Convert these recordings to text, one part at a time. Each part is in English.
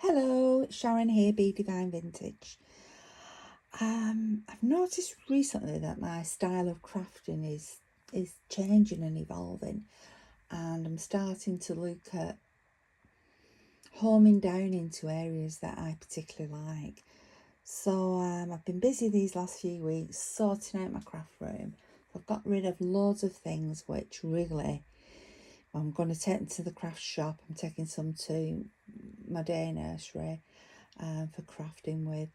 Hello, it's Sharon here, Be Divine Vintage. I've noticed recently that my style of crafting is changing and evolving, and I'm starting to look at homing down into areas that I particularly like. So I've been busy these last few weeks sorting out my craft room. I've got rid of loads of things which really I'm going to take them to the craft shop. I'm taking some to my day nursery for crafting with.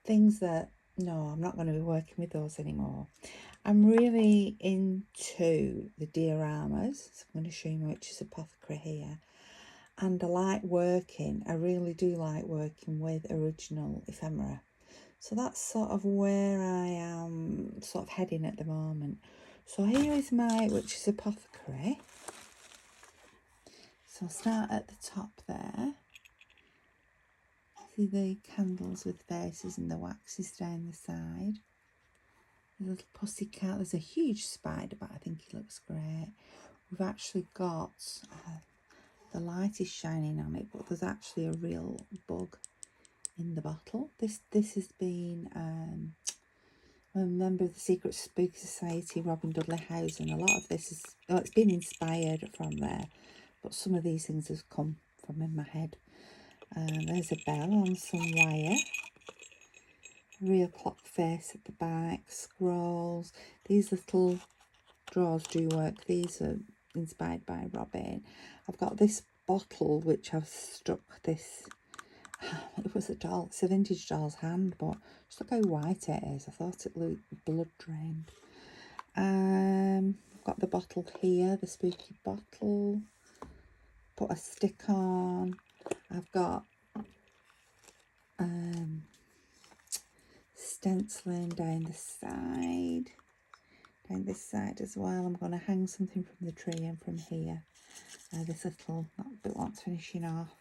Things that, no, I'm not going to be working with those anymore. I'm really into the dioramas. So I'm going to show you which is Apothecary here. And I really do like working with original ephemera. So that's sort of where I am sort of heading at the moment. So here is my Witch's Apothecary. So I'll start at the top there. See the candles with faces and the waxes down the side. The little pussycat. There's a huge spider, but I think he looks great. We've actually got, the light is shining on it, but there's actually a real bug in the bottle. This has been a member of the Secret Spooky Society, Robin Dudley House, and a lot of this is, it's been inspired from there, but some of these things have come from in my head. There's a bell on some wire. Real clock face at the back, scrolls. These little drawers do work. These are inspired by Robin. I've got this bottle which I've stuck this, it was a doll, it's a vintage doll's hand, but just look how white it is. I thought it looked blood drained. I've got the bottle here, the spooky bottle. Put a stick on. I've got stenciling down this side as well. I'm going to hang something from the tree and from here. This little bit wants finishing off.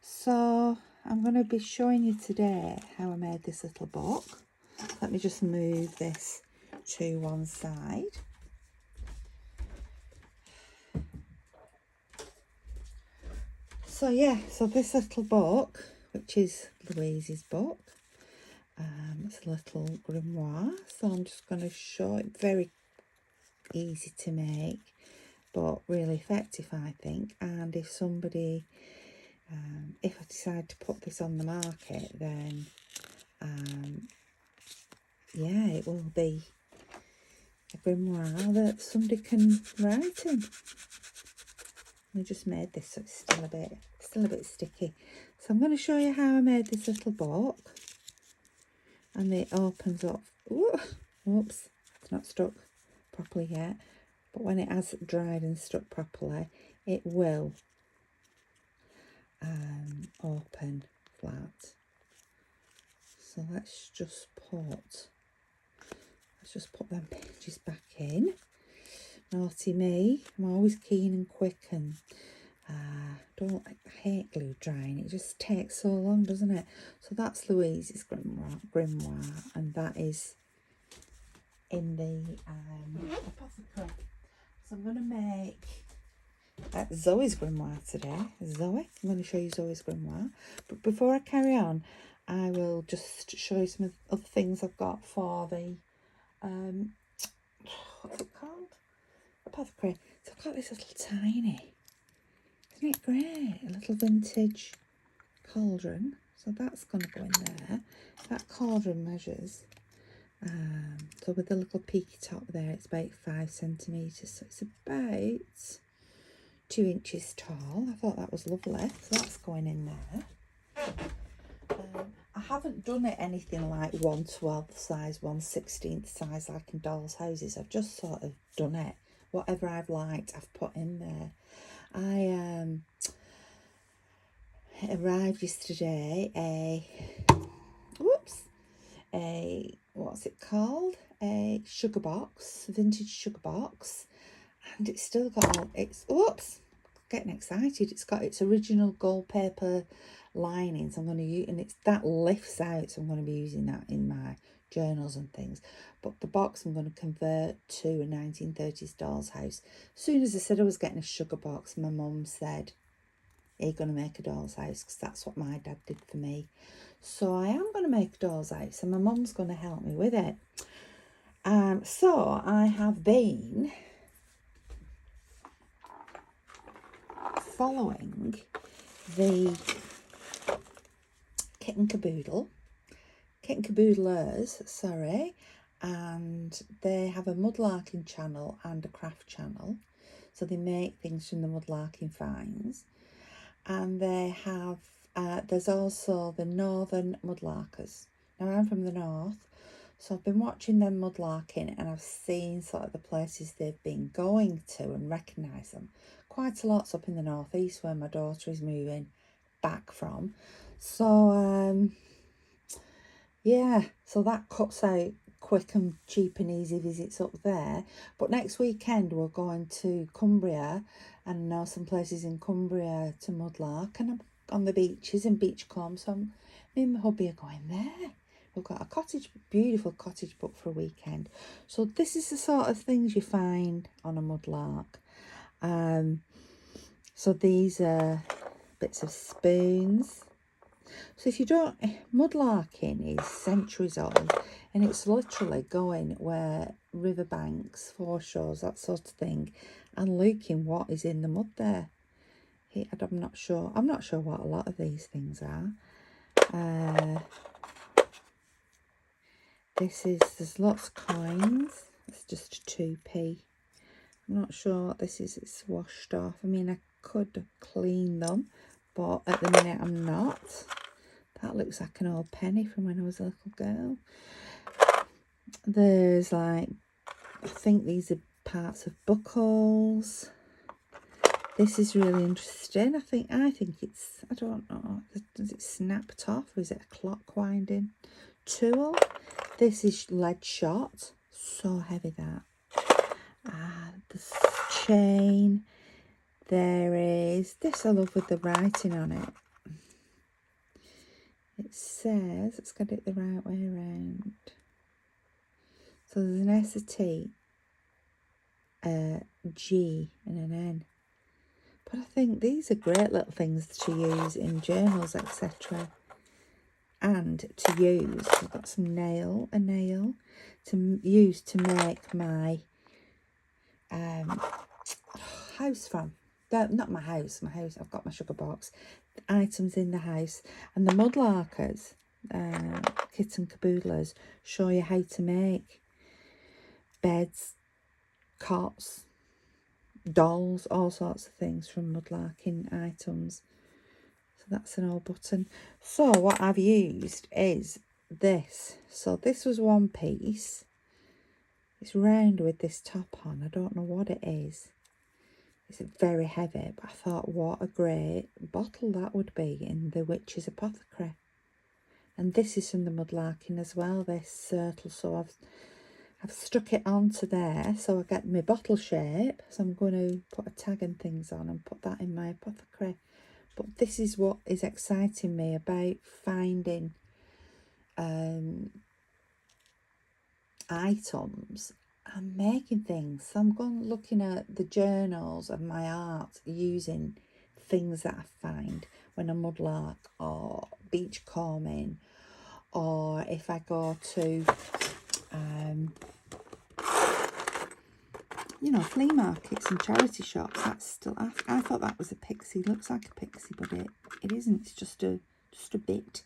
So I'm going to be showing you today how I made this little book. Let me just move this to one side. So yeah, so this little book, which is Louise's book, it's a little grimoire. So I'm just going to show it. Very easy to make, but really effective, I think. And if somebody, if I decide to put this on the market, then yeah, it will be a grimoire that somebody can write in. I just made this, so it's still a bit sticky. So I'm going to show you how I made this little book, and it opens up. Oops, it's not stuck properly yet, but when it has dried and stuck properly, it will open flat. So let's just put them pages back in. Naughty me, I'm always keen and quick, and I hate glue drying. It just takes so long, doesn't it? So that's Louise's grimoire, and that is in the apothecary. So I'm going to make Zoe's grimoire today. Zoe, I'm going to show you Zoe's grimoire. But before I carry on, I will just show you some of the other things I've got for the what's it called? Apothecary. So I've got this little tiny, isn't it great? A little vintage cauldron. So that's going to go in there. That cauldron measures, so with the little peaky top there, it's about 5 centimetres. So it's about 2 inches tall. I thought that was lovely. So that's going in there. I haven't done it anything like 1/12 size, 1/16 size like in dolls' houses. I've just sort of done it. Whatever I've liked, I've put in there. I arrived yesterday what's it called? A sugar box, vintage sugar box, and it's still got all getting excited. It's got its original gold paper linings. I'm going to use, and it's that lifts out, so I'm going to be using that in my journals and things. But the box I'm going to convert to a 1930s doll's house. As soon as I said I was getting a sugar box, my mum said, are you going to make a doll's house? Because that's what my dad did for me. So I am going to make a doll's house, and my mum's going to help me with it. So I have been following the Kit and Caboodlers, sorry, and they have a mudlarking channel and a craft channel. So they make things from the mudlarking finds. And they have, there's also the Northern Mudlarkers. Now I'm from the north, so I've been watching them mudlarking, and I've seen sort of the places they've been going to and recognise them. Quite a lot's up in the northeast where my daughter is moving back from. So, yeah, so that cuts out quick and cheap and easy visits up there. But next weekend we're going to Cumbria, and I know some places in Cumbria to mudlark, and I'm on the beaches in Beachcombe, so me and my hubby are going there. We've got a beautiful cottage booked for a weekend. So this is the sort of things you find on a mudlark. So these are bits of spoons. So if you don't, mudlarking is centuries old, and it's literally going where riverbanks, foreshores, that sort of thing, and looking what is in the mud there. I'm not sure what a lot of these things are. There's lots of coins. It's just 2p. I'm not sure what this is. It's washed off. I mean, I could clean them, but at the minute I'm not. That looks like an old penny from when I was a little girl. There's like, I think these are parts of buckles. This is really interesting. I think it's, I don't know, does it snapped off, or is it a clock winding tool? This is lead shot. So heavy that. The chain. There is this, I love, with the writing on it. It says, let's get it the right way around. So there's an S, a T, a G and an N. But I think these are great little things to use in journals, etc. And to use, I've got a nail to use to make my house from. Not my house, I've got my sugar box. The items in the house. And the mudlarkers, Kit and Caboodlers, show you how to make beds, cots, dolls, all sorts of things from mudlarking items. So that's an old button. So what I've used is this. So this was one piece. It's round with this top on. I don't know what it is. It's very heavy, but I thought what a great bottle that would be in the Witch's Apothecary. And this is from the mudlarking as well, this Sertle. So I've stuck it onto there so I get my bottle shape. So I'm going to put a tag and things on and put that in my apothecary. But this is what is exciting me about finding items and making things. So I'm going looking at the journals of my art using things that I find when I mudlark or beach combing, or if I go to you know, flea markets and charity shops. That's still, I thought that was a pixie. Looks like a pixie, but it isn't. It's just a bit.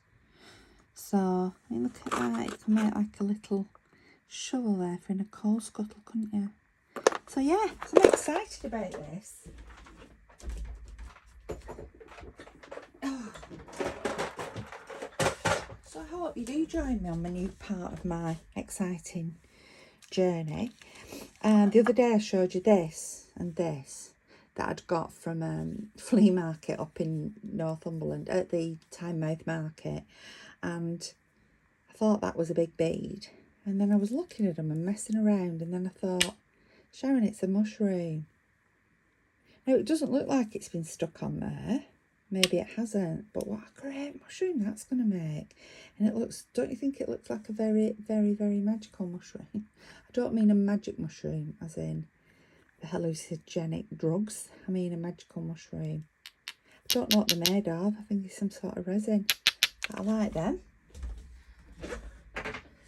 So I mean, look at that. You can make like a little shovel there for in a coal scuttle, couldn't you? So yeah, so I'm excited about this. Oh. So I hope you do join me on my new part of my exciting journey. And the other day I showed you this and this that I'd got from flea market up in Northumberland at the Tynemouth market, and I thought that was a big bead. And then I was looking at them and messing around, and then I thought, Sharon, it's a mushroom. Now it doesn't look like it's been stuck on there. Maybe it hasn't, but what a great mushroom that's going to make. And it looks, don't you think it looks like a very, very, very magical mushroom? I don't mean a magic mushroom as in the hallucinogenic drugs. I mean a magical mushroom. don't know what they're made of. I think it's some sort of resin. But I like them.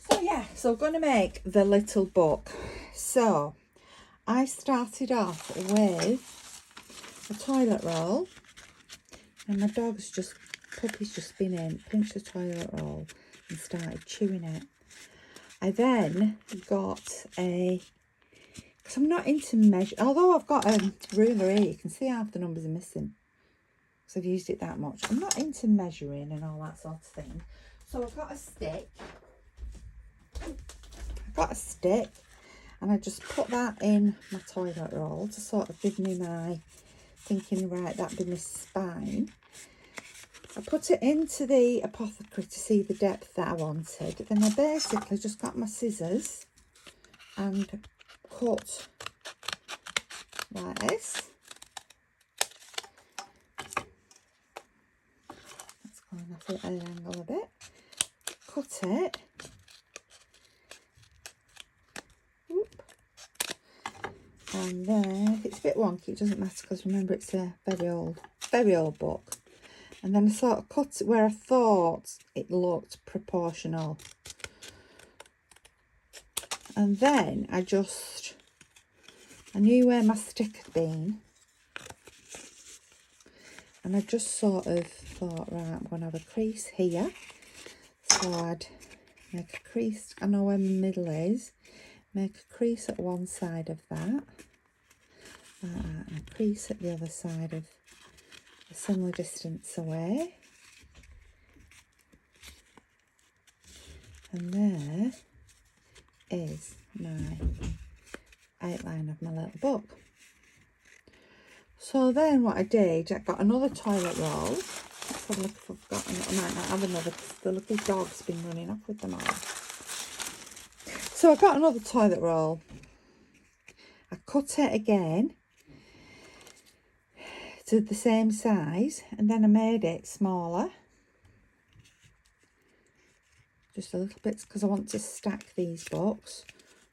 So yeah, so I'm going to make the little book. So I started off with a toilet roll, and my puppy's just been in, pinched the toilet roll and started chewing it. I then got because I'm not into measure, although I've got a ruler here, you can see half the numbers are missing because I've used it that much. I'm not into measuring and all that sort of thing. So I've got a stick. And I just put that in my toilet roll to sort of give me my thinking, right, that'd be my spine. I put it into the apothecary to see the depth that I wanted. Then I basically just got my scissors and cut like this. That's going off at an angle a bit. Cut it. Whoop. And then if it's a bit wonky, it doesn't matter because remember it's a very old book. And then I sort of cut it where I thought it looked proportional. And then I knew where my stick had been. And I just sort of thought, right, I'm going to have a crease here. So I'd make a crease, I know where my middle is. Make a crease at one side of that. And a crease at the other side of a similar distance away. And there is my outline of my little book. So then what I did, I got another toilet roll. Let's have a look if I've got another. I might not have another because the little dog's been running off with them all. So I got another toilet roll. I cut it again to the same size, and then I made it smaller. Just a little bit because I want to stack these books.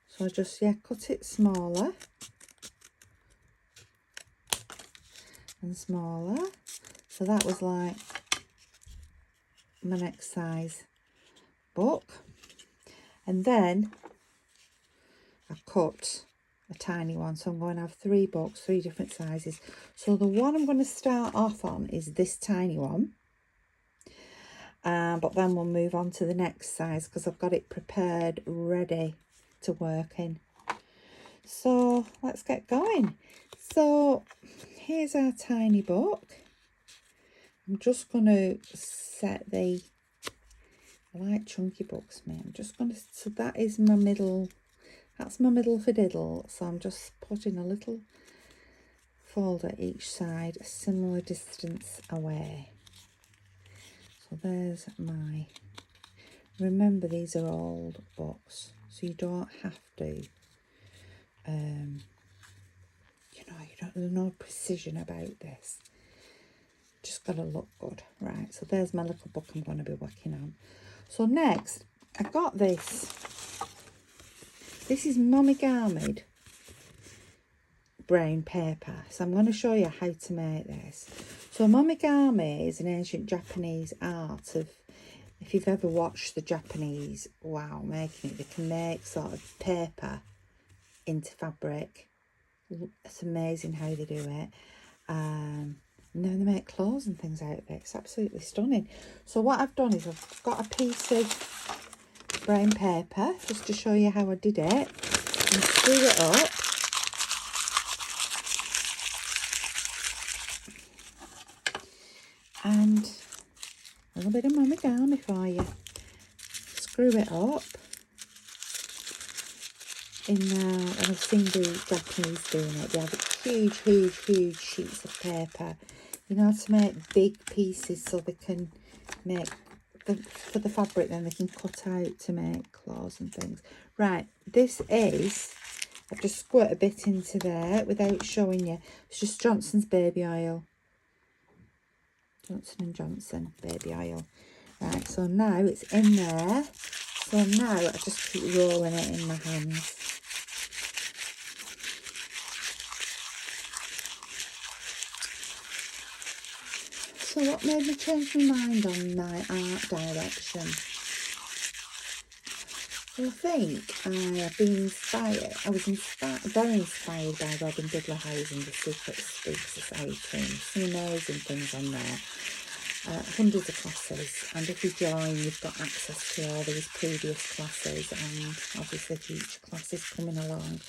So I just, cut it smaller. And smaller. So that was like my next size book. And then I cut a tiny one. So I'm going to have 3 books, 3 different sizes. So the one I'm going to start off on is this tiny one. But then we'll move on to the next size because I've got it prepared, ready to work in. So let's get going. So here's our tiny book. I'm just going to set I like chunky books, mate. I'm just going to, so that is my middle, that's my middle fiddle. So I'm just putting a little folder each side, a similar distance away. So there's my, remember these are old books, so you don't have to, there's no precision about this. Just got to look good. Right, so there's my little book I'm going to be working on. So next, I got this. This is Momigami brown paper. So I'm going to show you how to make this. So Momigami is an ancient Japanese art of, if you've ever watched the Japanese, making it, they can make sort of paper into fabric. It's amazing how they do it. And then they make clothes and things out of it. It's absolutely stunning. So what I've done is I've got a piece of brown paper just to show you how I did it, and screw it up. And a little bit of Momigami for you. Screw it up. And I've seen the Japanese doing it. They have huge sheets of paper. You know how to make big pieces so they can make, for the fabric then they can cut out to make clothes and things. Right, this is, I've just squirt a bit into there without showing you. It's just Johnson's baby oil. Johnson & Johnson baby oil. Right, so now it's in there. So now I just keep rolling it in my hands. So what made me change my mind on my art direction? Well, I think I have been inspired. I was very inspired by Robin Dudley-Howes and the Secret Spook Society. Some amazing things on there. Hundreds of classes, and if you join, you've got access to all these previous classes, and obviously future classes coming along.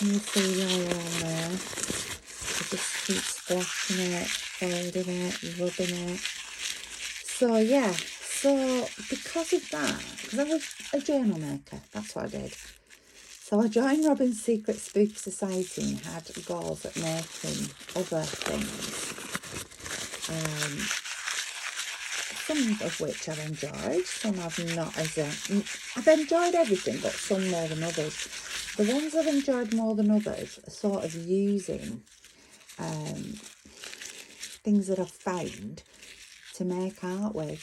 And you see the oil on there. You just keep splashing it, folding it, rubbing it. So yeah, so because of that, because I was a journal maker, that's what I did. So I joined Robin's Secret Spooky Society and had goals at making other things. Some of which I've enjoyed, some I've not I've enjoyed everything, but some more than others. The ones I've enjoyed more than others are sort of using things that I've found to make art with.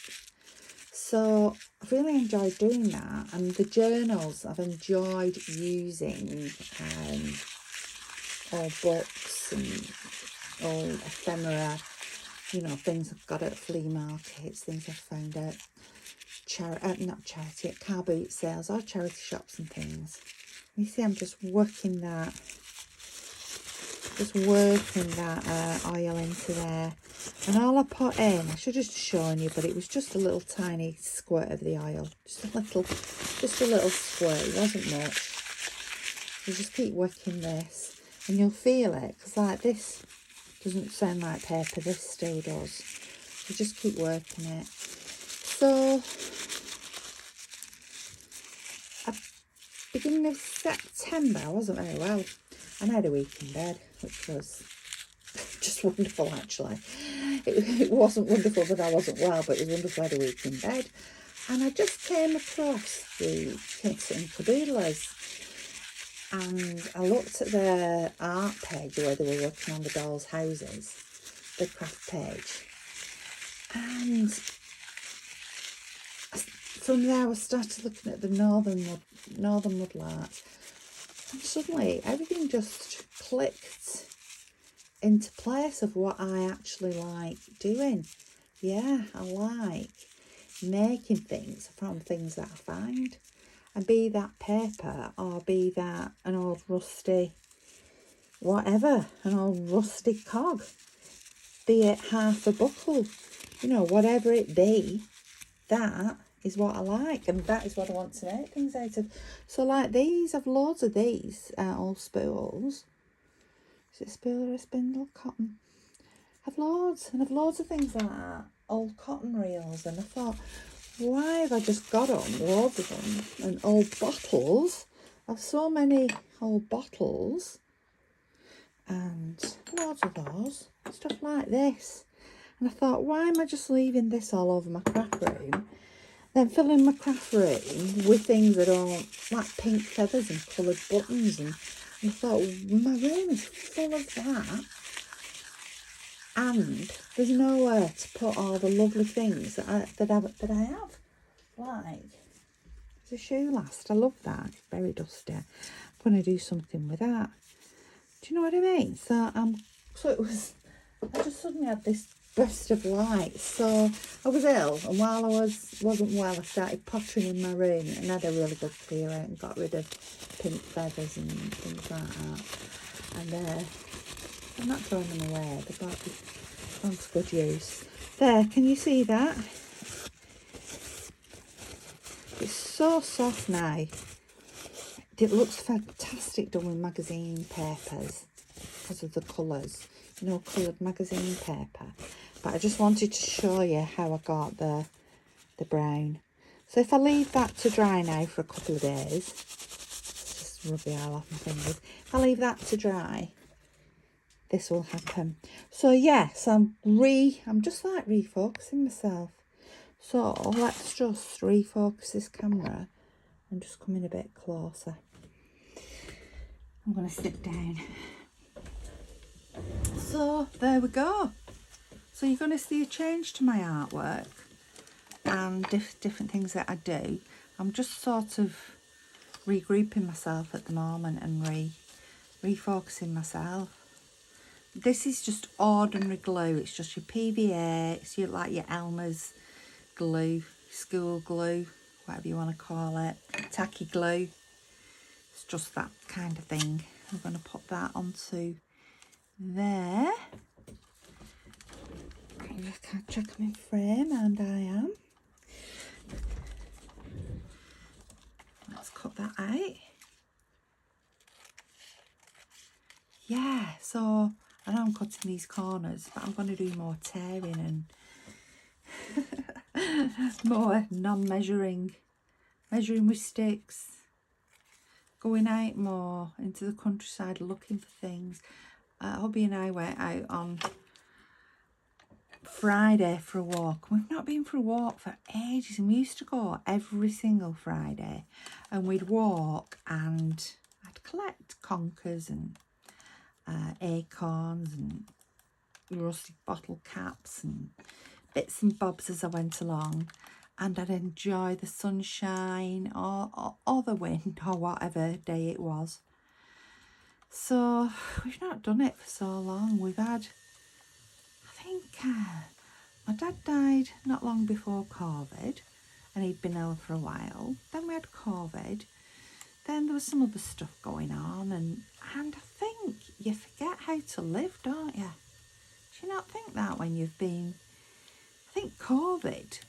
So I've really enjoyed doing that, and the journals I've enjoyed using all books and all ephemera, you know, things I've got at flea markets, things I've found at at car boot sales or charity shops and things. You see, I'm just working that oil into there. And all I put in, I should have just shown you, but it was just a little tiny squirt of the oil. Just a little squirt. It wasn't much. You just keep working this, and you'll feel it, because like this doesn't sound like paper, this still does. So just keep working it. So at beginning of September, I wasn't very well, and I had a week in bed, which was just wonderful. Actually, it wasn't wonderful that I wasn't well, but it was wonderful I had a week in bed. And I just came across the Kits and Caboodlers, and I looked at their art page where they were working on the dolls' houses, the craft page, and from there I started looking at the northern mudlarks, and suddenly everything just clicked into place of what I actually like doing. Yeah, I like making things from things that I find. And be that paper, or be that an old rusty, whatever, an old rusty cog, be it half a buckle, you know, whatever it be, that is what I like, and that is what I want to make things out of. So like these, I've loads of these old spools. Is it a spool or a spindle? Cotton. I've loads, and I've loads of things like that, old cotton reels, and I thought, why have I just got them, loads of them, and old bottles? I've so many old bottles, and loads of those, stuff like this. And I thought, why am I just leaving this all over my craft room? Then filling my craft room with things that are like pink feathers and coloured buttons, and I thought, my room is full of that. And there's nowhere to put all the lovely things that I have. Like, it's a shoe last. I love that. It's very dusty. I'm going to do something with that. Do you know what I mean? So I just suddenly had this burst of light. So I was ill, and while I wasn't well, I started pottering in my room and had a really good clear out and got rid of pink feathers and things like that. And I'm not throwing them away. They've got to good use. There, can you see that? It's so soft now. It looks fantastic done with magazine papers because of the colours. You know, coloured magazine paper. But I just wanted to show you how I got the brown. So if I leave that to dry now for a couple of days, just rub the oil off my fingers. If I leave that to dry, this will happen. So yes, I'm just like refocusing myself. So let's just refocus this camera and just come in a bit closer. I'm going to sit down. So there we go. So you're going to see a change to my artwork and different things that I do. I'm just sort of regrouping myself at the moment and refocusing myself. this is just ordinary glue. It's just your PVA. It's your, like your Elmer's glue, school glue, whatever you want to call it. Tacky glue. It's just that kind of thing. I'm going to put that onto there. I can't check I'm in frame, and I am. Let's cut that out. Yeah, so I know I'm cutting these corners, but I'm going to do more tearing and more non-measuring, measuring with sticks, going out more into the countryside looking for things. Hubby and I went out on Friday for a walk. We've not been for a walk for ages, and we used to go every single Friday, and we'd walk and I'd collect conkers and acorns and rusty bottle caps and bits and bobs as I went along, and I'd enjoy the sunshine or the wind or whatever day it was. So we've not done it for so long. We've had, I think my dad died not long before COVID, and he'd been ill for a while. Then we had COVID. Then there was some other stuff going on, and I think you forget how to live, don't you? Do you not think that when you've been, I think COVID,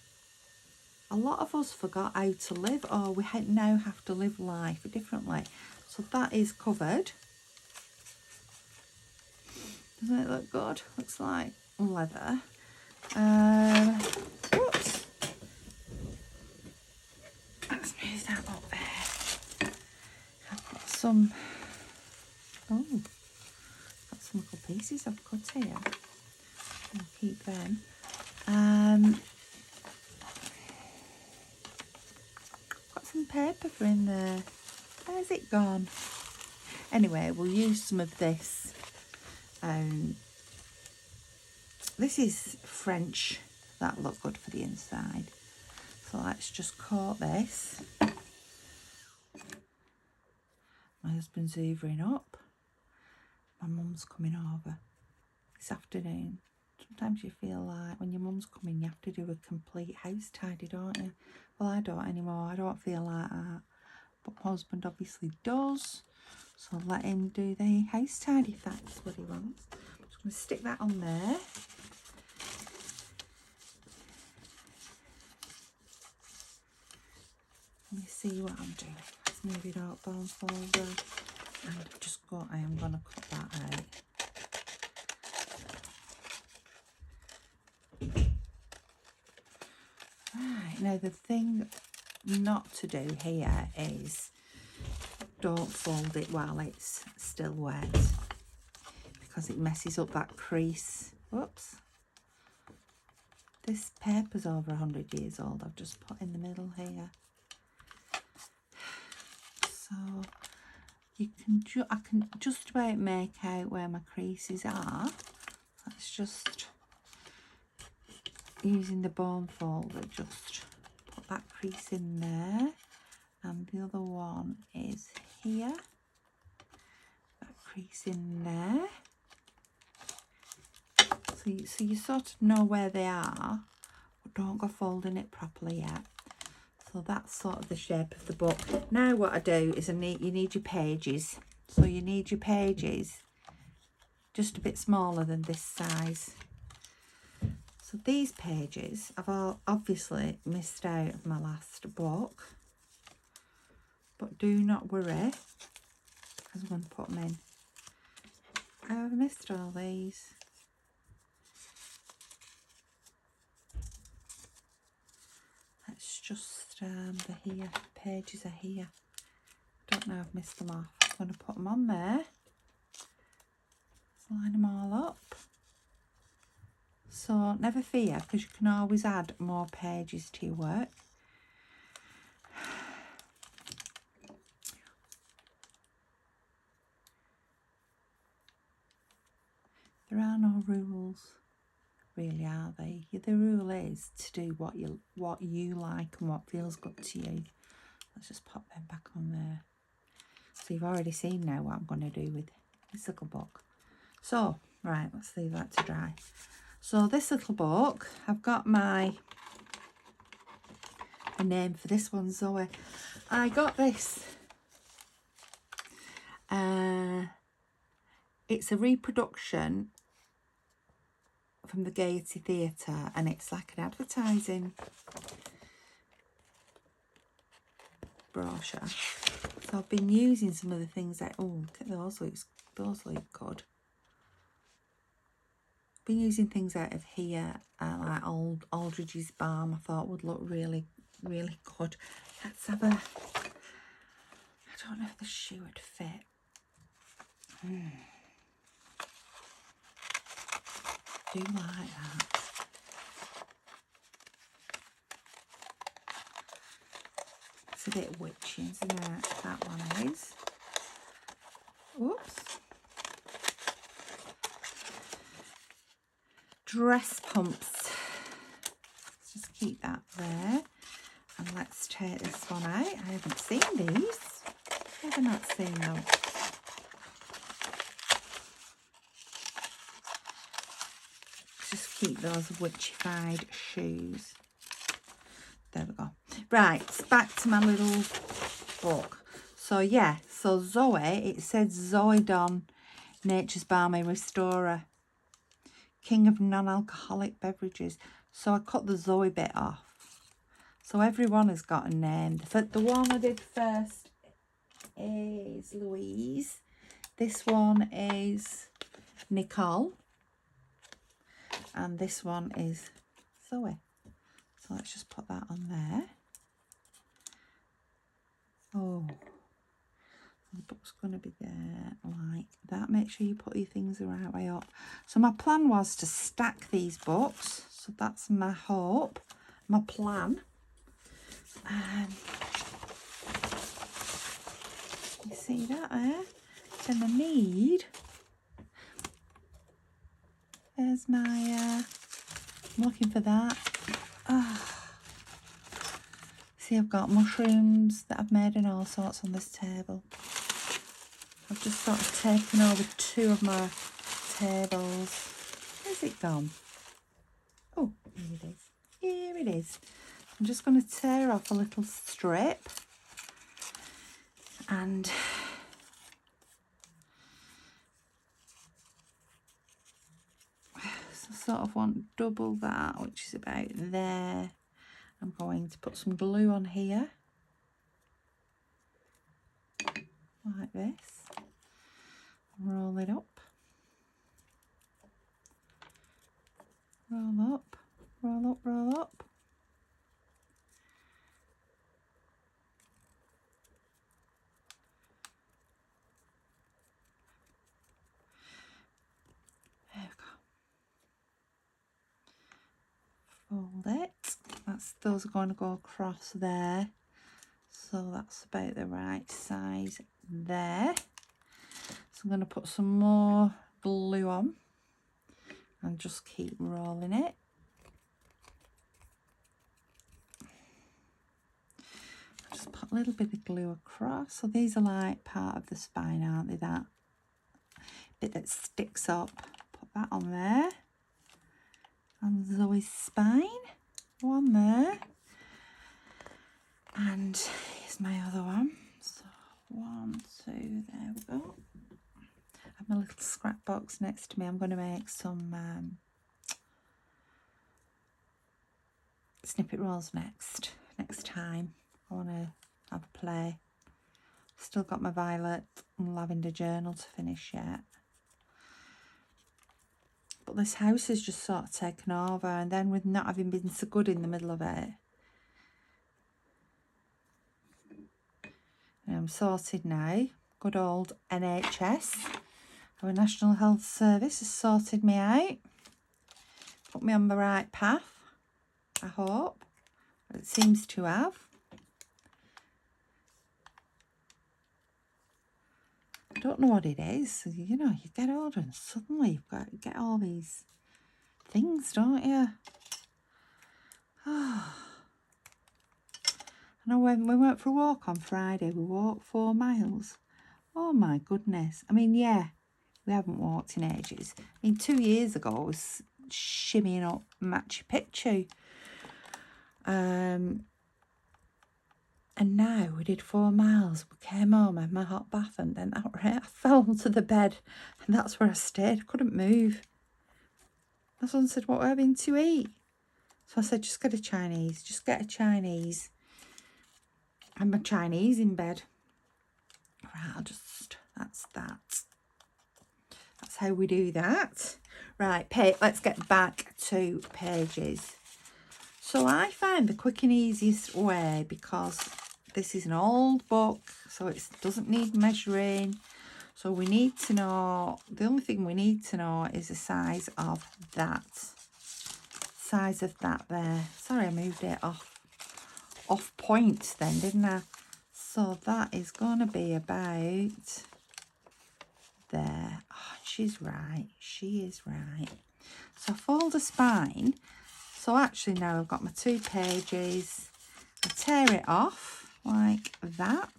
a lot of us forgot how to live, or we now have to live life differently. So that is covered. Doesn't it look good? Looks like leather. Whoops. Let's move that up there. I've got some, got some little pieces I've cut here. I'll keep them. Got some paper for in there. Where's it gone? Anyway, we'll use some of this. This is French. That look good for the inside. So let's just coat this. My husband's hoovering up. My mum's coming over this afternoon. Sometimes you feel like when your mum's coming, you have to do a complete house tidy, don't you? Well, I don't anymore. I don't feel like that. But my husband obviously does. So let him do the house tidy if that's what he wants. I'm just going to stick that on there. Let me see what I'm doing. Let's move it out, bone folder. And I am going to cut that out. Right, now the thing not to do here is don't fold it while it's still wet, because it messes up that crease. Whoops. This paper's over 100 years old. I've just put in the middle here. So you can I can just about make out where my creases are. Let's just, using the bone folder, just put that crease in there, and the other one is here. That crease in there. So you sort of know where they are, but don't go folding it properly yet. So that's sort of the shape of the book. Now what I do is you need your pages. So you need your pages just a bit smaller than this size. So these pages, I've obviously missed out of my last book. But do not worry, because I'm going to put them in. I've missed all these. Let's just, they're here, pages are here. Don't know I've missed them off. I'm going to put them on there. Let's line them all up. So never fear, because you can always add more pages to your work. There are no rules, really, are they? The rule is to do what you like and what feels good to you. Let's just pop them back on there. So you've already seen now what I'm going to do with this little book. So, Right, let's leave that to dry. So this little book, I've got a name for this one, Zoe. I got this. It's a reproduction from the Gaiety Theatre, and it's like an advertising brochure. So I've been using some of the things that, oh, look at those look good. Been using things out of here, like old Aldridge's Balm. I thought would look really, really good. Let's have a, I don't know if the shoe would fit. Do like that. It's a bit witchy, isn't it? That one is. Oops. Dress pumps. Let's just keep that there. And let's take this one out. I haven't seen these. I have not seen them. Just keep those witchified shoes. There we go. Right, back to my little book. So yeah, so Zoe, it said Zoe Don, Nature's Balmy Restorer, King of Non-Alcoholic Beverages. So I cut the Zoe bit off. So everyone has got a name. The one I did first is Louise. This one is Nicole. And this one is Zoe. So let's just put that on there. Oh, the book's going to be there like that. Make sure you put your things the right way up. So my plan was to stack these books. So that's my hope, my plan. You see that there? Then I need, there's my, I'm looking for that. See, I've got mushrooms that I've made and all sorts on this table. I've just sort of taken over 2 of my tables. Where's it gone? Oh, here it is. Here it is. I'm just going to tear off a little strip. And so sort of want double that, which is about there. I'm going to put some glue on here, like this. Roll it up. Roll up, roll up, roll up. There we go. Fold it. Those are going to go across there. So that's about the right size there. So I'm going to put some more glue on and just keep rolling it. Just put a little bit of glue across. So these are like part of the spine, aren't they? That bit that sticks up. Put that on there. And Zoe's spine. One there. And here's my other one. So 1, 2, there we go. I have my little scrap box next to me. I'm going to make some snippet rolls next time. I want to have a play. Still got my violet and lavender journal to finish yet. But this house has just sort of taken over, and then with not having been so good in the middle of it, I'm sorted now. Good old NHS, our National Health Service, has sorted me out. Put me on the right path, I hope. It seems to have. I don't know what it is. You know, you get older and suddenly you've got to get all these things, don't you? Oh. I know when we went for a walk on Friday, we walked 4 miles. Oh my goodness. I mean, yeah, it We haven't walked in ages. I mean, 2 years ago, I was shimmying up Machu Picchu. And now we did 4 miles. We came home, had my hot bath, and then outright I fell onto the bed. And that's where I stayed. Couldn't move. My son said, what are we having to eat? So I said, just get a Chinese. Just get a Chinese. And my Chinese in bed. Right, that's that. That's how we do that. Right, let's get back to pages. So I find the quick and easiest way, because this is an old book, so it doesn't need measuring. So we need to know, the only thing we need to know is the size of that. Size of that there. Sorry, I moved it off point then, didn't I? So that is going to be about there. Oh, she's right. She is right. So fold a spine. So actually now I've got my 2 pages. I tear it off like that.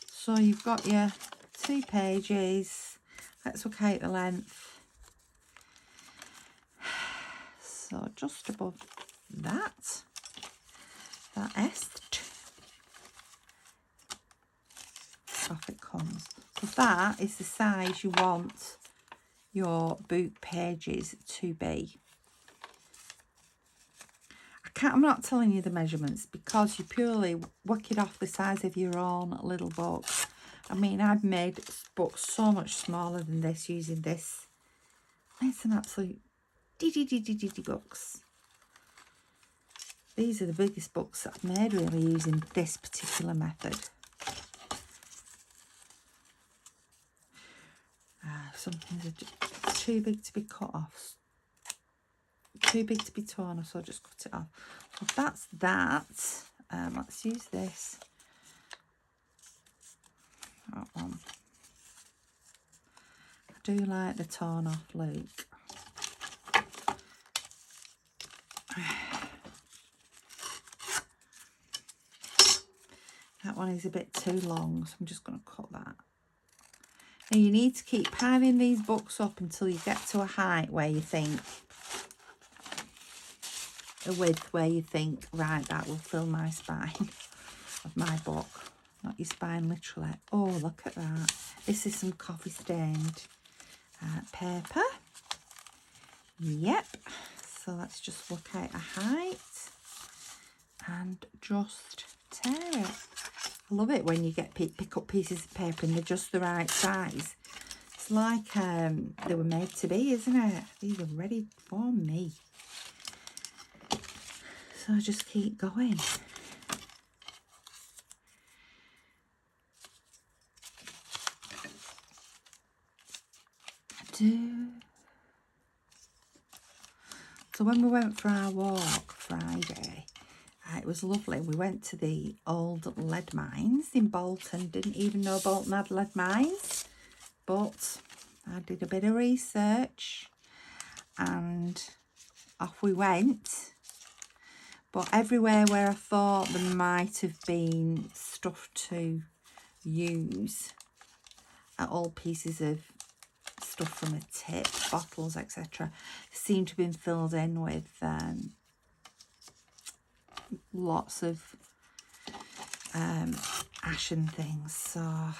So you've got your 2 pages. Let's work out the length. So just above that est. Off it comes. So that is the size you want your book pages to be. I'm not telling you the measurements because you purely work it off the size of your own little book. I mean, I've made books so much smaller than this using this. It's an absolute diddy books. These are the biggest books that I've made really using this particular method. Some things are just too big to be cut off. Too big to be torn off, so I'll just cut it off. So that's that. Let's use this. That one. I do like the torn off look. That one is a bit too long, so I'm just going to cut that. Now you need to keep piling these books up until you get to a height where you think, a width where you think, right, that will fill my spine of my book. Not your spine literally. Oh, look at that. This is some coffee stained paper. Yep. So let's just work out a height and just tear it. I love it when you get pick up pieces of paper and they're just the right size. It's like they were made to be, isn't it? These are ready for me. So I just keep going. So when we went for our walk Friday, it was lovely. We went to the old lead mines in Bolton. Didn't even know Bolton had lead mines, but I did a bit of research and off we went. But everywhere where I thought there might have been stuff to use, all pieces of stuff from a tip, bottles, etc., seemed to have been filled in with lots of ash and things. So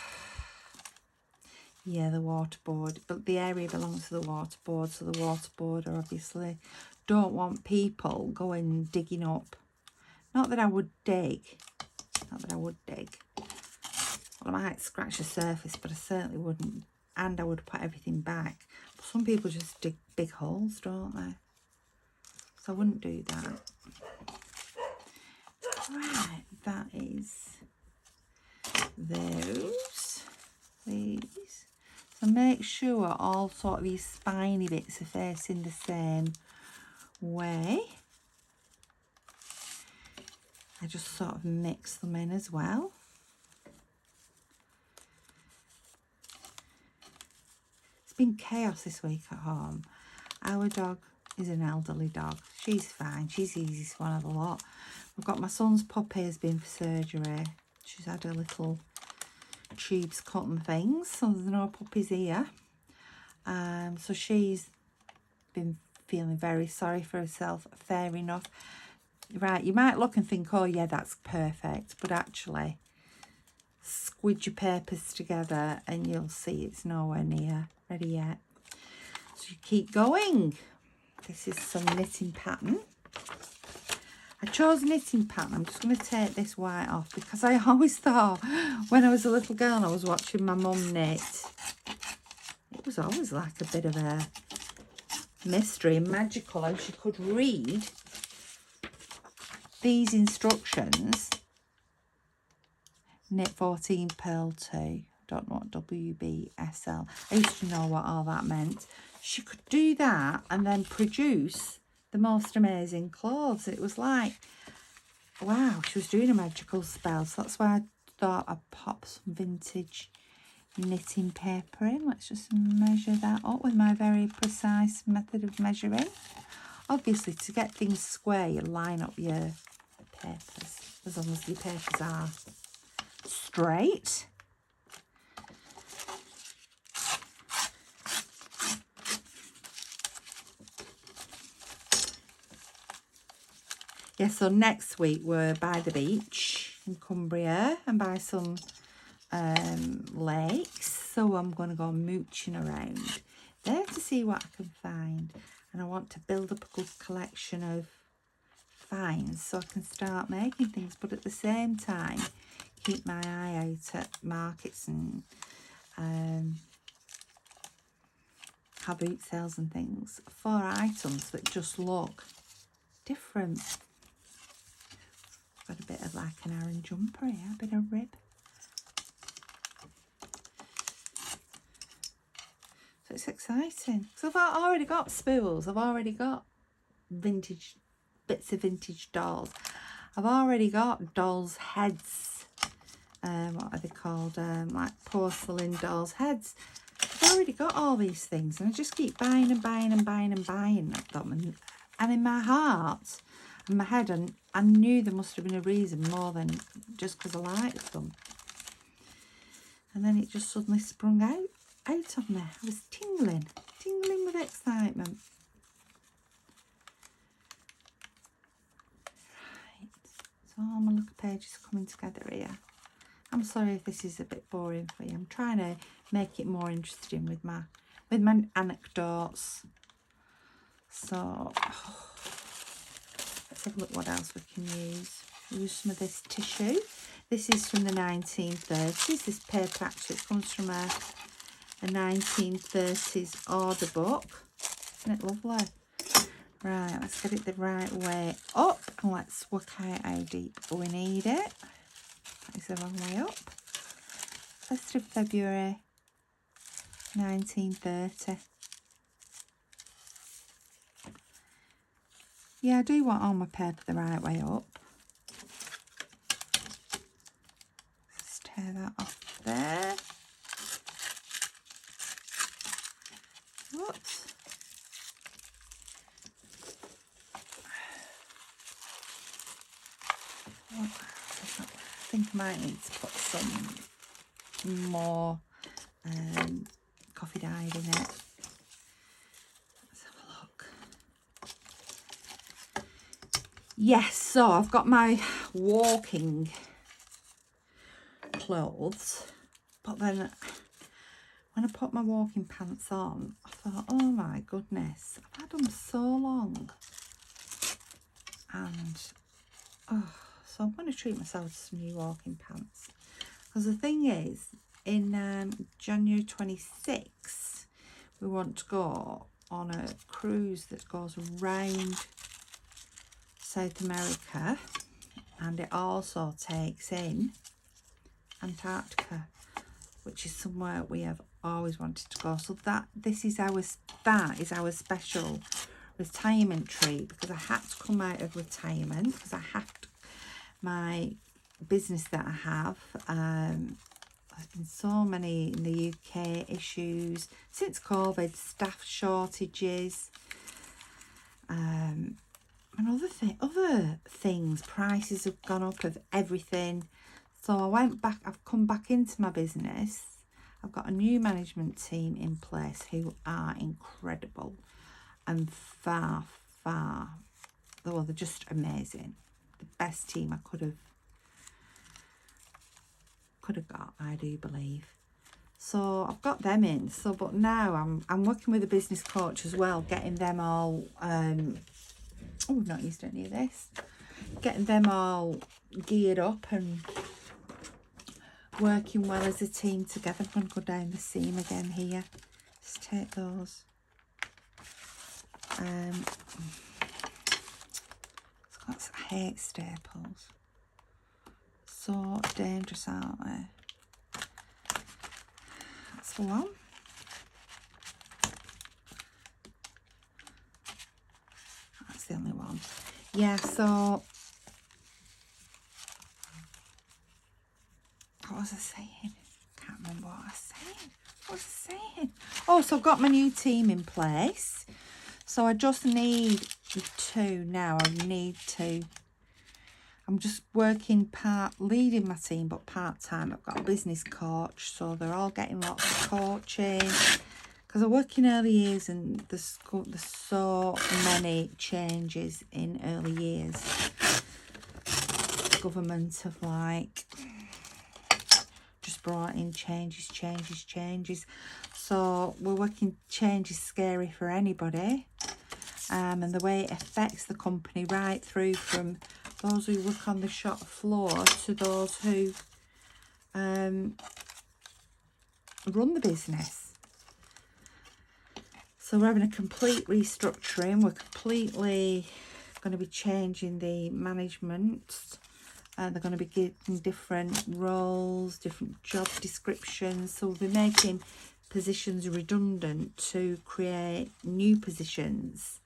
yeah, the water board, but the area belongs to the water board, so the water board are obviously don't want people going digging up. Not that I would dig, well, I might scratch the surface, but I certainly wouldn't, and I would put everything back. But some people just dig big holes, don't they? So I wouldn't do that. Right, that is these. So make sure all sort of these spiny bits are facing the same way. I just sort of mix them in as well. It's been chaos this week at home. Our dog is an elderly dog. She's fine. She's the easiest one of the lot. We've got my son's puppy has been for surgery. She's had a little black tubes cut and things, so there's no puppies here. So she's been feeling very sorry for herself. Fair enough. Right, you might look and think, oh yeah, that's perfect, but actually squid your papers together and you'll see it's nowhere near ready yet. So you keep going. This is some knitting pattern. I chose knitting pattern. I'm just going to take this white off because I always thought when I was a little girl and I was watching my mum knit, it was always like a bit of a mystery and magical how she could read these instructions. Knit 14, purl 2. Don't know what WBSL. I used to know what all that meant. She could do that and then produce the most amazing clothes. It was like, wow, she was doing a magical spell. So that's why I thought I'd pop some vintage knitting paper in. Let's just measure that up with my very precise method of measuring. Obviously, to get things square, you line up your papers, as long as your papers are straight. Yeah, so next week we're by the beach in Cumbria and by some lakes. So I'm going to go mooching around there to see what I can find. And I want to build up a good collection of finds so I can start making things. But at the same time, keep my eye out at markets and have boot sales and things for items that just look different. Got a bit of like an Aran jumper here, a bit of rib. So it's exciting. So I've already got spools. I've already got vintage bits of vintage dolls. I've already got dolls' heads. What are they called? Like porcelain dolls' heads. I've already got all these things, and I just keep buying and buying and buying and buying them. And in my heart and my head, and I knew there must have been a reason more than just because I liked them. And then it just suddenly sprung out of me. I was tingling with excitement. Right, so all my little pages are coming together here. I'm sorry if this is a bit boring for you. I'm trying to make it more interesting with my anecdotes. So let's have a look what else we can use. Use some of this tissue. This is from the 1930s. This paper actually comes from a 1930s order book. Isn't it lovely? Right, let's get it the right way up and let's work out how deep we need it. That is the wrong way up. 1st of February 1930. Yeah, I do want all my paper the right way up. Let's tear that off there. Whoops. I think I might need to put some more coffee dyed in it. Let's have a look. Yes, so I've got my walking clothes, but then when I put my walking pants on, I thought, oh my goodness, I've had them so long. And, so I'm going to treat myself to some new walking pants. Because the thing is, in January 26th, we want to go on a cruise that goes around South America. And it also takes in Antarctica, which is somewhere we have always wanted to go. So that is our special retirement treat, because I had to come out of retirement because I had my business that I have. There's been so many in the UK issues since COVID, staff shortages, and other things. Prices have gone up of everything. So I went back, I've come back into my business. I've got a new management team in place who are incredible and far, well, they're just amazing. The best team I could have got, I do believe. So I've got them in. So, but now I'm working with a business coach as well, getting them all. We've not used any of this. Getting them all geared up and working well as a team together. I'm going to go down the seam again here. Just take those. I hate staples. So dangerous, aren't they? That's the one. That's the only one. Yeah, so what was I saying? Can't remember what I was saying. What was I saying? Oh, so I've got my new team in place. So I just need two now. I'm just working leading my team, but part-time. I've got a business coach, so they're all getting lots of coaching. Because I work in early years and there's so many changes in early years. The government have just brought in changes. So we're working change is scary for anybody. And the way it affects the company right through from those who work on the shop floor to those who run the business. So we're having a complete restructuring. We're completely going to be changing the management. They're going to be getting different roles, different job descriptions. So we'll be making positions redundant to create new positions.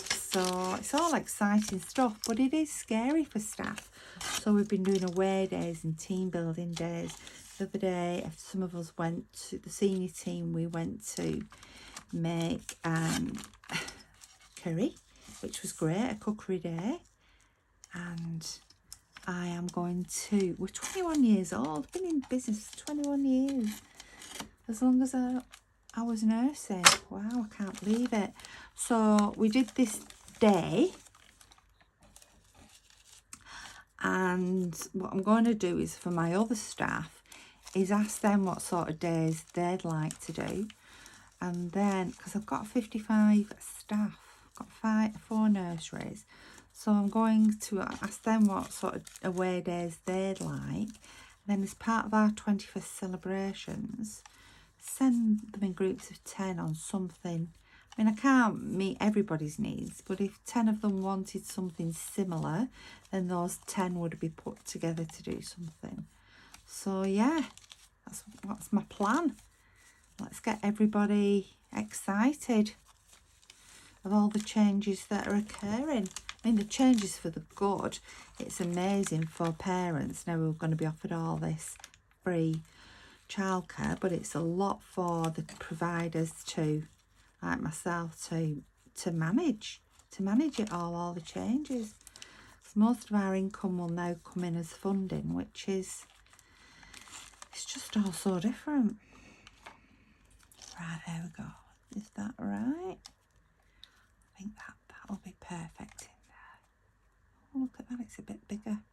So it's all exciting stuff, but it is scary for staff. So we've been doing away days and team building days. The other day, some of us went to the senior team. We went to make curry, which was great, a cookery day. And I am going to, we're 21 years old, been in business for 21 years. As long as I was nursing. Wow, I can't believe it. So we did this day. And what I'm going to do is for my other staff is ask them what sort of days they'd like to do. And then, because I've got 55 staff, I've got 4 nurseries. So I'm going to ask them what sort of away days they'd like. Then as part of our 25th celebrations, send them in groups of 10 on something. I mean, I can't meet everybody's needs, but if 10 of them wanted something similar, then those 10 would be put together to do something. So yeah, that's my plan. Let's get everybody excited of all the changes that are occurring. I mean, the changes for the good. It's amazing for parents. Now we're going to be offered all this free childcare, but it's a lot for the providers to, like myself, to manage it all the changes. So most of our income will now come in as funding, which is, it's just all so different. Right, there we go. Is that right? I think that'll be perfect in there. Oh, look at that, it's a bit bigger.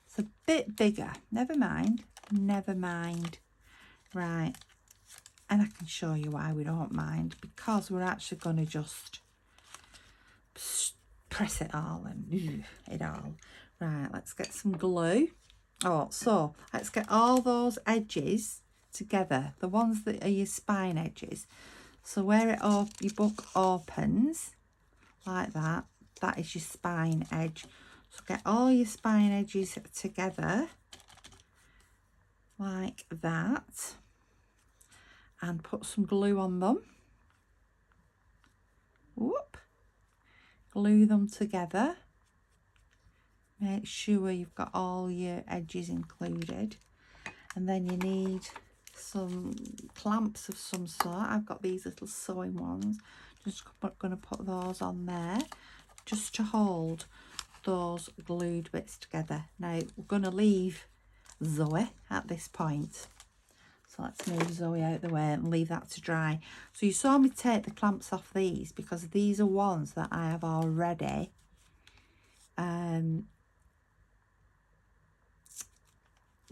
It's a bit bigger. Never mind. Right. And I can show you why we don't mind. Because we're actually going to just press it all and it all. Right, let's get some glue. Oh, so let's get all those edges together. The ones that are your spine edges. So where your book opens, like that, that is your spine edge. So get all your spine edges together, like that, and put some glue on them. Whoop. Glue them together. Make sure you've got all your edges included. And then you need some clamps of some sort. I've got these little sewing ones. Just going to put those on there just to hold. those glued bits together. Now we're going to leave Zoe at this point. So let's move Zoe out the way and leave that to dry. So you saw me take the clamps off these because these are ones that I have already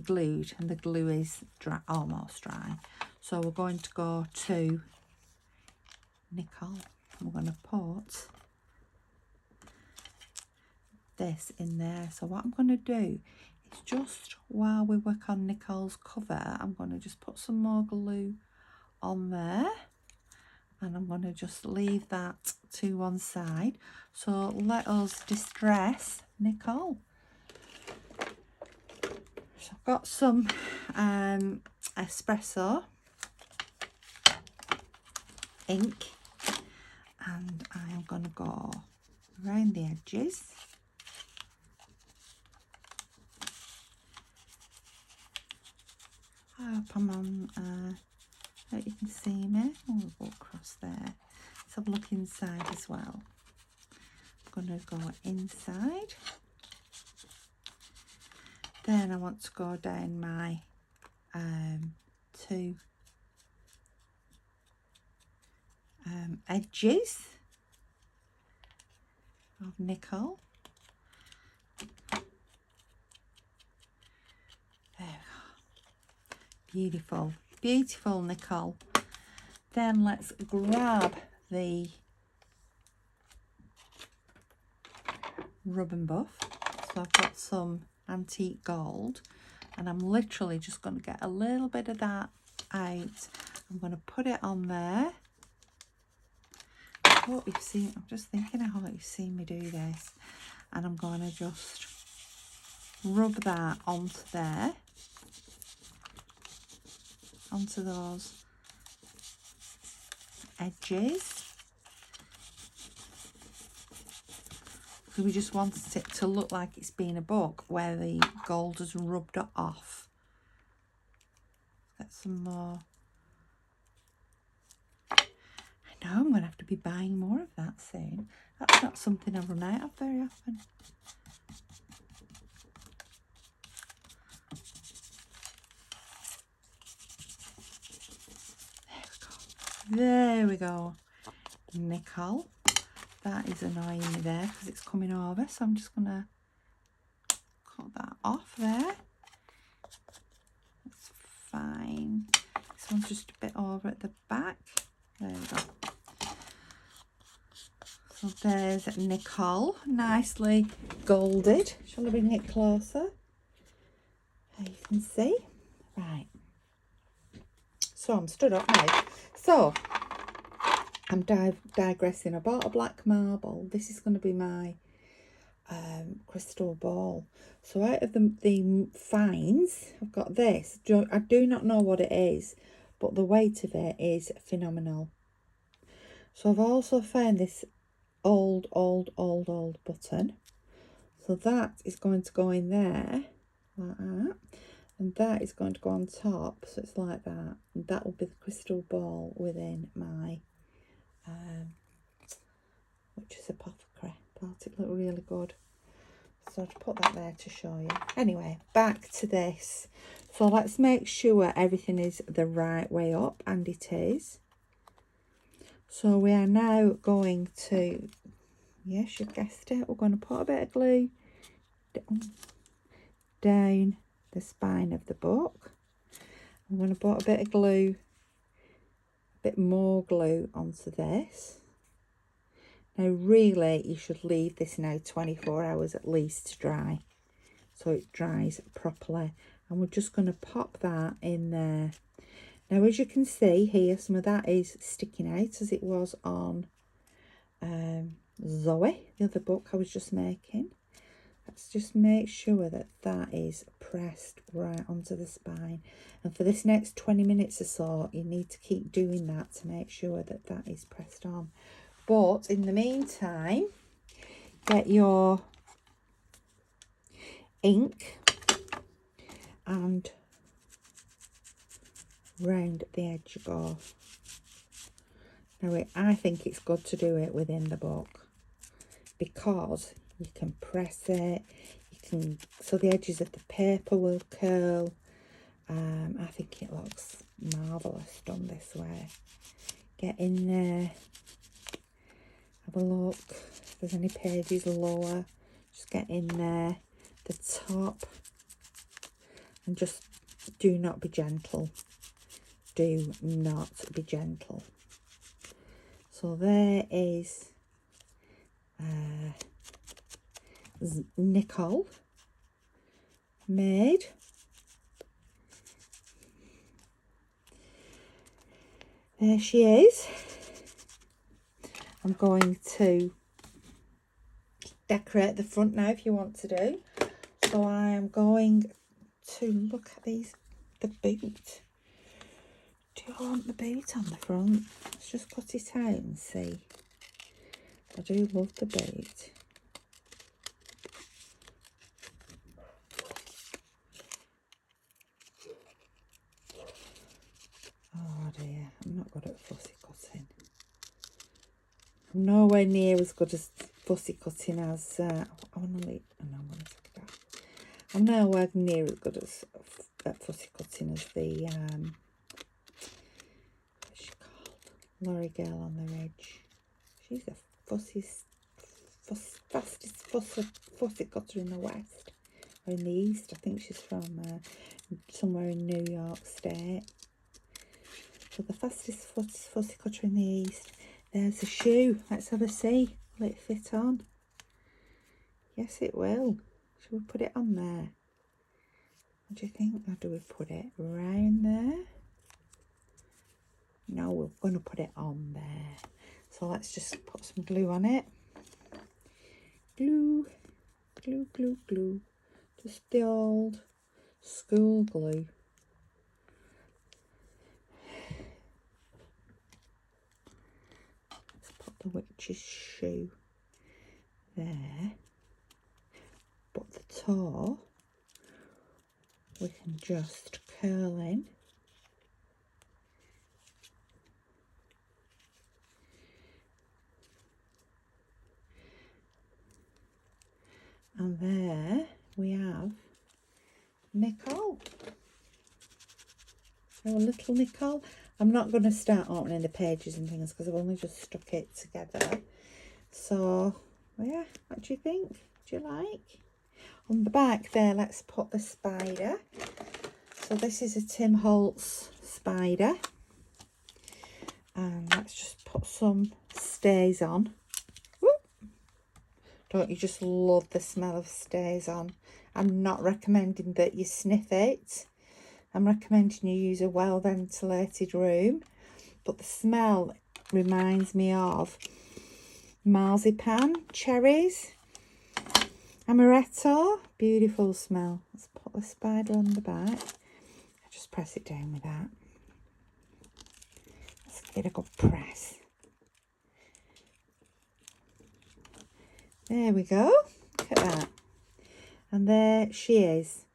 glued, and the glue is dry, almost dry. So we're going to go to Nicole. We're going to put this in there. So what I'm going to do is, just while we work on Nicole's cover, I'm going to just put some more glue on there, and I'm going to just leave that to one side. So let us distress Nicole. So I've got some espresso ink, and I am going to go around the edges. I hope I'm on, that you can see me. We'll go across there. Let's have a look inside as well. I'm going to go inside. Then I want to go down my two edges of Nicole. There we go. Beautiful, beautiful Nicole. Then let's grab the rub and buff. So I've got some antique gold, and I'm literally just going to get a little bit of that out. I'm going to put it on there. I hope you've seen, I'm just thinking, I hope you've seen me do this, and I'm going to just rub that onto there, onto those edges. So we just wanted it to look like it's been a book where the gold has rubbed it off. Get some more. I know I'm going to have to be buying more of that soon. That's not something I run out of very often. There we go. Nicole. That is annoying me there because it's coming over, so I'm just going to cut that off there. That's fine. This one's just a bit over at the back. There we go. So there's Nicole, nicely golded. Shall I bring it closer? There you can see. Right. So I'm stood up now. So I'm digressing. I bought a black marble. This is going to be my crystal ball. So out of the fines, I've got this. I do not know what it is, but the weight of it is phenomenal. So I've also found this old button. So that is going to go in there like that. And that is going to go on top. So it's like that. And that will be the crystal ball within my which is apothecary. But it looked really good. So I'd put that there to show you. Anyway, back to this. So let's make sure everything is the right way up, and it is. So we are now going to, yes, you've guessed it, we're going to put a bit of glue down the spine of the book. I'm going to put a bit of glue, a bit more glue onto this. Now really you should leave this now 24 hours at least to dry, so it dries properly. And we're just going to pop that in there. Now as you can see here, some of that is sticking out as it was on Zoe, the other book I was just making. Let's just make sure that that is pressed right onto the spine. And for this next 20 minutes or so, you need to keep doing that to make sure that that is pressed on. But in the meantime, get your ink and round the edge you go. Now I think it's good to do it within the book because You can press it. You can, so the edges of the paper will curl. I think it looks marvellous done this way. Get in there. Have a look. If there's any pages lower, just get in there. The top. And just do not be gentle. Do not be gentle. So there is Nicole made. There she is. I'm going to decorate the front now if you want to do. So I am going to look at the boot. Do you want the boot on the front? Let's just cut it out and see. I do love the boot. Oh dear, I'm not good at fussy cutting. I'm nowhere near as good as fussy cutting as I want to leave. Oh, no, I'm going to take it off. I'm nowhere near as good as at fussy cutting as the what's she called? Lorry Girl on the Ridge. She's the fastest fussy cutter in the West or in the East. I think she's from somewhere in New York State. So the fastest fussy cutter in the East. There's a shoe. Let's have a see. Will it fit on? Yes, it will. Shall we put it on there? What do you think? Or do we put it around there? No, we're going to put it on there. So let's just put some glue on it. Glue, glue, glue, glue. Just the old school glue. Let's put the witch's shoe there. But the toe, we can just curl in. And there we have Nicole. Our little Nicole. I'm not going to start opening the pages and things because I've only just stuck it together. So, yeah, what do you think? Do you like? On the back there, let's put the spider. So this is a Tim Holtz spider. And let's just put some stays on. Don't you just love the smell of stays on? I'm not recommending that you sniff it. I'm recommending you use a well ventilated room. But the smell reminds me of marzipan, cherries, amaretto. Beautiful smell. Let's put the spider on the back. I just press it down with that. Let's give it a good press. There we go. Look at that. And there she is,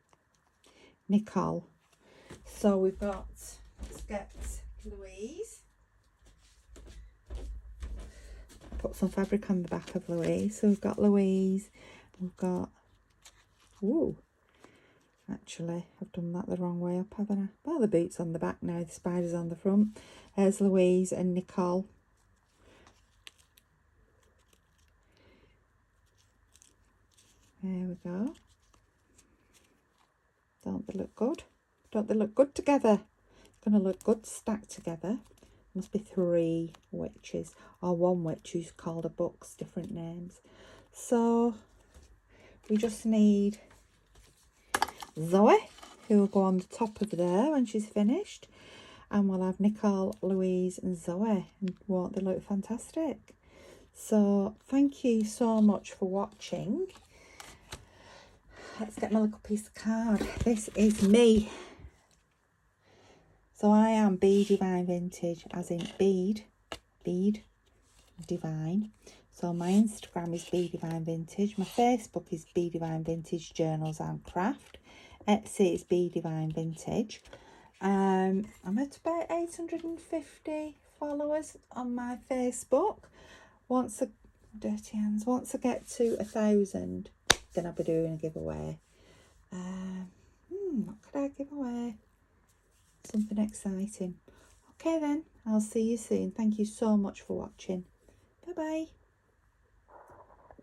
Nicole. So we've got, let's get Louise. Put some fabric on the back of Louise. So we've got Louise. We've got, ooh, actually, I've done that the wrong way up, haven't I? Well, the boot's on the back now, the spider's on the front. There's Louise and Nicole. There we go. Don't they look good? Don't they look good together? It's going to look good stacked together. Must be 3 witches or 1 witch who's called a book's different names. So we just need Zoe, who will go on the top of there when she's finished. And we'll have Nicole, Louise and Zoe. And won't they look fantastic? So thank you so much for watching. Let's get my little piece of card. This is me. So I am Bee Divine Vintage, as in bead divine. So my Instagram is Bee Divine Vintage. My Facebook is Bee Divine Vintage Journals and Craft. Etsy is Bee Divine Vintage. I'm at about 850 followers on my Facebook. Once Dirty hands. Once I get to 1,000, then I'll be doing a giveaway. What could I give away? Something exciting. Okay then, I'll see you soon. Thank you so much for watching. Bye bye.